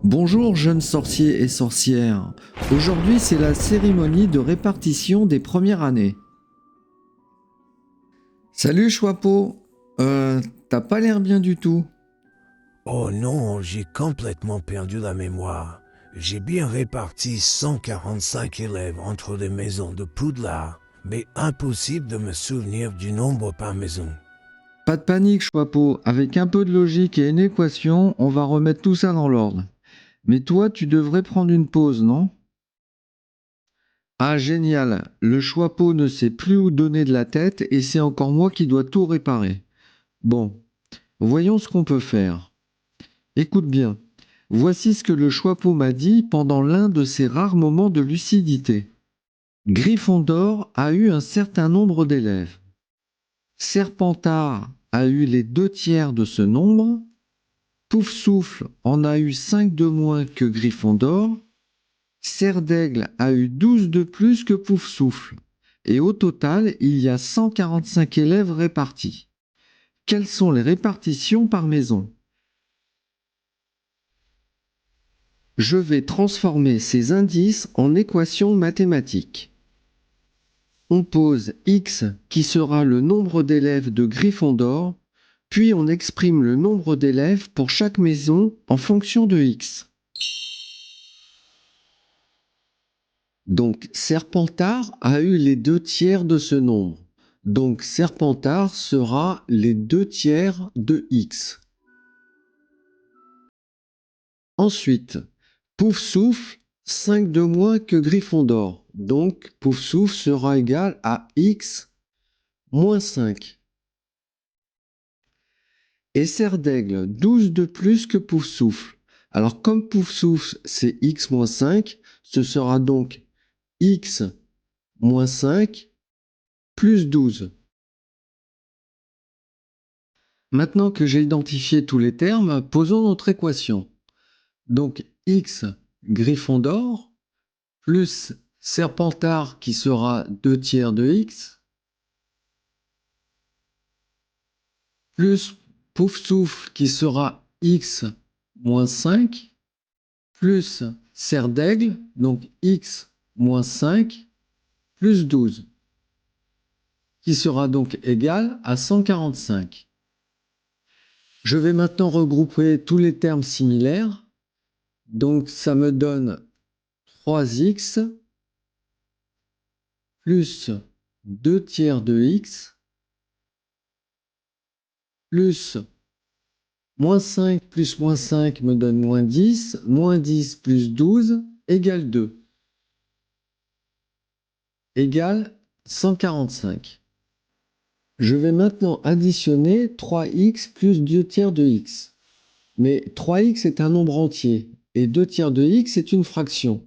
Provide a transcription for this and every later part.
Bonjour jeunes sorciers et sorcières. Aujourd'hui c'est la cérémonie de répartition des premières années. Salut Choixpeau. T'as pas l'air bien du tout. Oh non, j'ai complètement perdu la mémoire. J'ai bien réparti 145 élèves entre les maisons de Poudlard, mais impossible de me souvenir du nombre par maison. Pas de panique Choixpeau, avec un peu de logique et une équation, on va remettre tout ça dans l'ordre. Mais toi tu devrais prendre une pause, non? Ah génial, le Choixpeau ne sait plus où donner de la tête et c'est encore moi qui dois tout réparer. Bon, voyons ce qu'on peut faire. Écoute bien. Voici ce que le Choixpeau m'a dit pendant l'un de ses rares moments de lucidité. Gryffondor a eu un certain nombre d'élèves. Serpentard a eu les 2 tiers de ce nombre. Poufsouffle en a eu 5 de moins que Gryffondor. Serre d'Aigle a eu 12 de plus que Poufsouffle. Et au total, il y a 145 élèves répartis. Quelles sont les répartitions par maison? Je vais transformer ces indices en équations mathématiques. On pose x qui sera le nombre d'élèves de Gryffondor, puis on exprime le nombre d'élèves pour chaque maison en fonction de x. Donc Serpentard a eu les 2 tiers de ce nombre. Donc Serpentard sera les 2 tiers de x. Ensuite, Poufsouffle, 5 de moins que Gryffondor. Donc Poufsouffle sera égal à x moins 5. Et Serre d'Aigle, 12 de plus que Poufsouffle. Alors comme Poufsouffle, c'est x moins 5, ce sera donc x moins 5 plus 12. Maintenant que j'ai identifié tous les termes, posons notre équation. Donc x Gryffondor plus Serpentard qui sera 2 tiers de x plus Poufsouffle qui sera x moins 5 plus Serre d'Aigle, donc x moins 5 plus 12 qui sera donc égal à 145. Je vais maintenant regrouper tous les termes similaires. Donc ça me donne 3x plus 2 tiers de x plus moins 5 plus moins 5 me donne moins 10 plus 12 égale 2, égale 145. Je vais maintenant additionner 3x plus 2 tiers de x. Mais 3x est un nombre entier et 2 tiers de x est une fraction.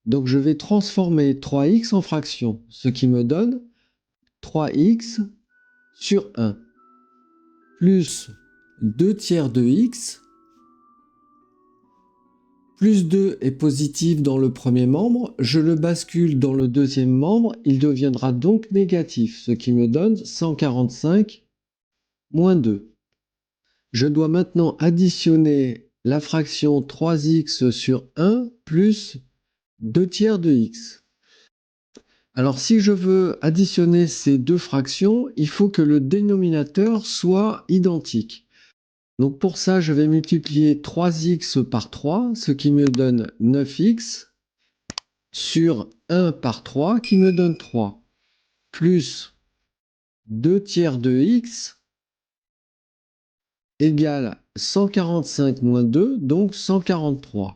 Donc je vais transformer 3x en fraction, ce qui me donne 3x sur 1 plus 2 tiers de x plus 2 est positif dans le premier membre, je le bascule dans le deuxième membre, il deviendra donc négatif, ce qui me donne 145 moins 2. Je dois maintenant additionner la fraction 3x sur 1 plus 2 tiers de x. Alors si je veux additionner ces deux fractions, il faut que le dénominateur soit identique. Donc pour ça, je vais multiplier 3x par 3, ce qui me donne 9x, sur 1 par 3, qui me donne 3, plus 2 tiers de x égale 145 moins 2, donc 143.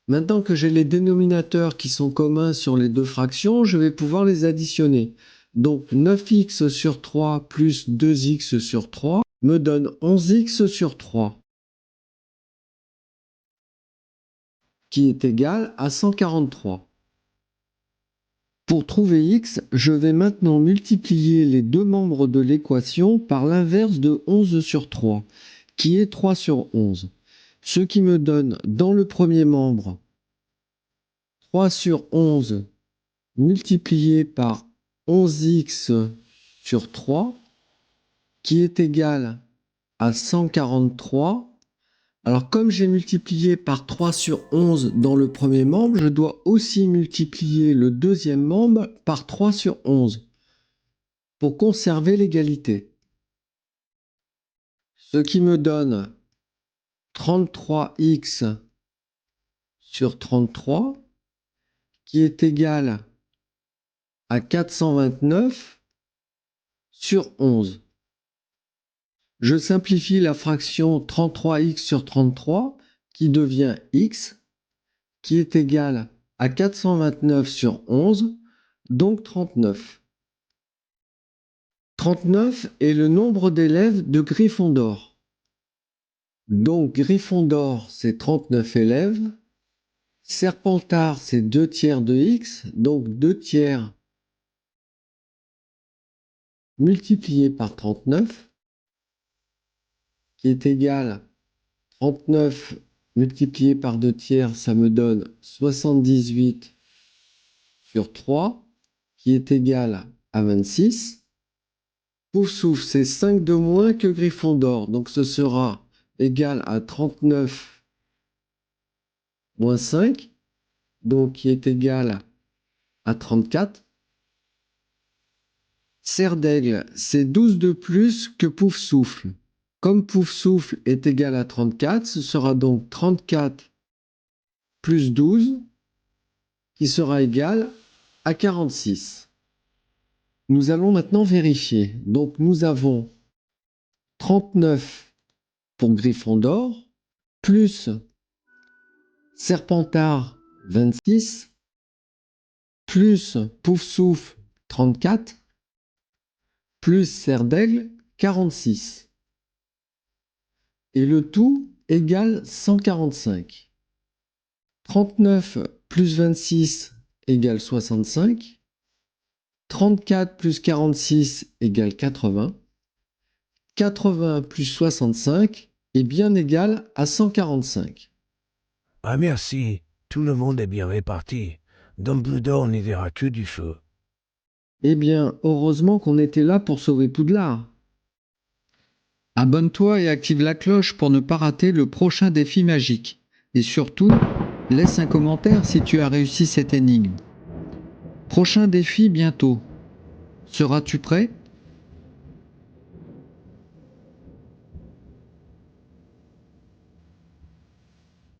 Maintenant que j'ai les dénominateurs qui sont communs sur les deux fractions, je vais pouvoir les additionner. Donc 9x sur 3 plus 2x sur 3 me donne 11x sur 3, qui est égal à 143. Pour trouver x, je vais maintenant multiplier les deux membres de l'équation par l'inverse de 11 sur 3, qui est 3 sur 11. Ce qui me donne dans le premier membre 3 sur 11 multiplié par 11x sur 3, qui est égal à 143, Alors comme j'ai multiplié par 3 sur 11 dans le premier membre, je dois aussi multiplier le deuxième membre par 3 sur 11 pour conserver l'égalité. Ce qui me donne 33x sur 33 qui est égal à 429 sur 11. Je simplifie la fraction 33x sur 33 qui devient x qui est égal à 429 sur 11, donc 39. 39 est le nombre d'élèves de Gryffondor. Donc Gryffondor, c'est 39 élèves. Serpentard, c'est 2 tiers de x, donc 2 tiers multiplié par 39, qui est égal à 39 multiplié par 2 tiers, ça me donne 78 sur 3, qui est égal à 26. Poufsouffle, c'est 5 de moins que Gryffondor, donc ce sera égal à 39 moins 5, donc qui est égal à 34. Serre d'aigle, c'est 12 de plus que Poufsouffle. Comme Poufsouffle est égal à 34, ce sera donc 34 plus 12, qui sera égal à 46. Nous allons maintenant vérifier. Donc nous avons 39 pour Gryffondor, plus Serpentard 26, plus Poufsouffle 34, plus Serre d'aigle 46. Et le tout égale 145. 39 plus 26 égale 65. 34 plus 46 égale 80. 80 plus 65 est bien égal à 145. Ah merci, tout le monde est bien réparti. Dumbledore n'y verra que du feu. Eh bien, heureusement qu'on était là pour sauver Poudlard. Abonne-toi et active la cloche pour ne pas rater le prochain défi magique. Et surtout, laisse un commentaire si tu as réussi cette énigme. Prochain défi bientôt. Seras-tu prêt ?